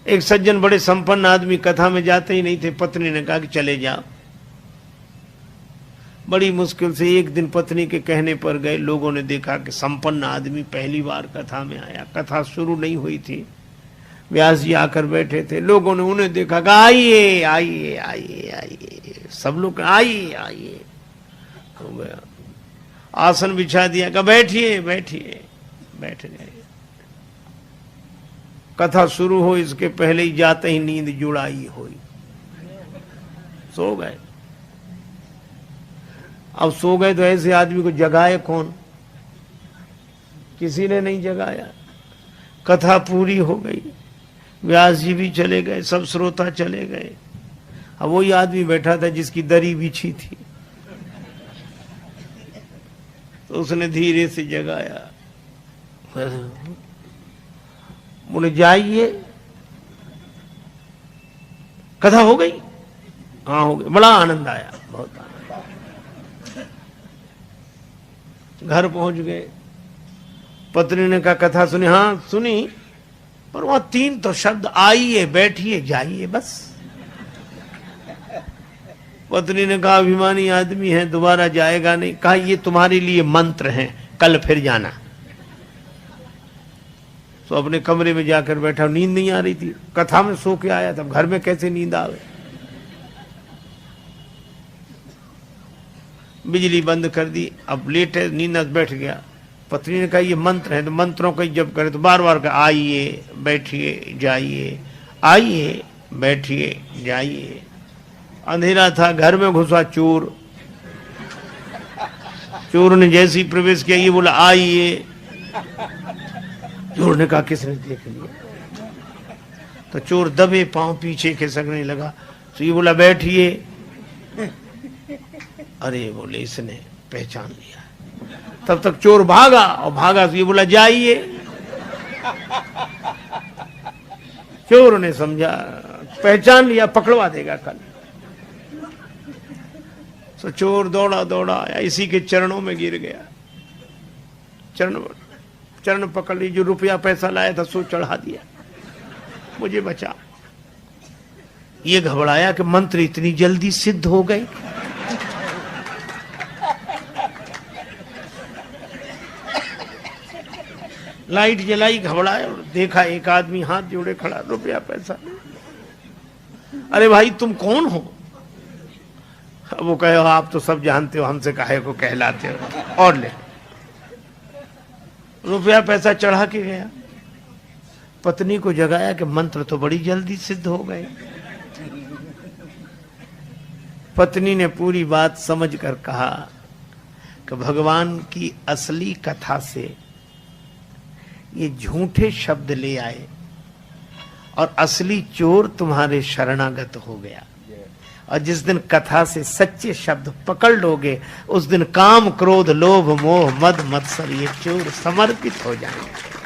एक सज्जन बड़े संपन्न आदमी कथा में जाते ही नहीं थे। पत्नी ने कहा कि चले जाओ। बड़ी मुश्किल से एक दिन पत्नी के कहने पर गए। लोगों ने देखा कि संपन्न आदमी पहली बार कथा में आया। कथा शुरू नहीं हुई थी, व्यास जी आकर बैठे थे। लोगों ने उन्हें देखा कि आइए आइए आइए आइए, सब लोग आइए आइए। हो गया, आसन बिछा दिया, कहा बैठिए बैठिए, बैठ गए। कथा शुरू हो इसके पहले ही जाते ही नींद जुड़ाई हुई, सो गए। अब सो गए तो ऐसे आदमी को जगाए कौन? किसी ने नहीं जगाया। कथा पूरी हो गई, व्यास जी भी चले गए, सब श्रोता चले गए। अब वही आदमी बैठा था जिसकी दरी बिछी थी, तो उसने धीरे से जगाया। बोले जाइए, कथा हो गई? हाँ हो गई। बड़ा आनंद आया, बहुत आनंद। घर पहुंच गए। पत्नी ने कहा कथा सुनी? हाँ सुनी, पर वहां 3 तो शब्द, आइए बैठिए जाइए, बस। पत्नी ने कहा अभिमानी आदमी है, दोबारा जाएगा नहीं। कहा ये तुम्हारे लिए मंत्र हैं, कल फिर जाना। तो अपने कमरे में जाकर बैठा। नींद नहीं आ रही थी, कथा में सो के आया था, घर में कैसे नींद आवे। बिजली बंद कर दी, अब लेटे, नींद बैठ गया। पत्नी ने कहा ये मंत्र है, तो मंत्रों का जब करे तो बार बार कहा आइए बैठिए जाइए, आइए बैठिए जाइए। अंधेरा था, घर में घुसा चोर। चोर ने जैसे ही प्रवेश किया, ये बोला आइए। चोर ने कहा किसने देख लिया? तो चोर दबे पांव पीछे खिसकने लगा। तो ये बोला बैठिए। अरे बोले इसने पहचान लिया। तब तक चोर भागा, और भागा तो ये बोला जाइए। चोर ने समझा पहचान लिया, पकड़वा देगा कल। तो चोर दौड़ा दौड़ा आया, इसी के चरणों में गिर गया। चरण पकड़ ली, जो रुपया पैसा लाया था सो चढ़ा दिया, मुझे बचा। ये घबराया कि मंत्र इतनी जल्दी सिद्ध हो गए। लाइट जलाई, घबराया, देखा एक आदमी हाथ जोड़े खड़ा, रुपया पैसा। अरे भाई तुम कौन हो? वो कहे आप तो सब जानते हो, हमसे काहे को कहलाते हो, और ले। रुपया पैसा चढ़ा के गया। पत्नी को जगाया कि मंत्र तो बड़ी जल्दी सिद्ध हो गए। पत्नी ने पूरी बात समझकर कहा कि भगवान की असली कथा से ये झूठे शब्द ले आए, और असली चोर तुम्हारे शरणागत हो गया। और जिस दिन कथा से सच्चे शब्द पकड़ लोगे, उस दिन काम क्रोध लोभ मोह मद मत्सर ये चोर समर्पित हो जाएंगे।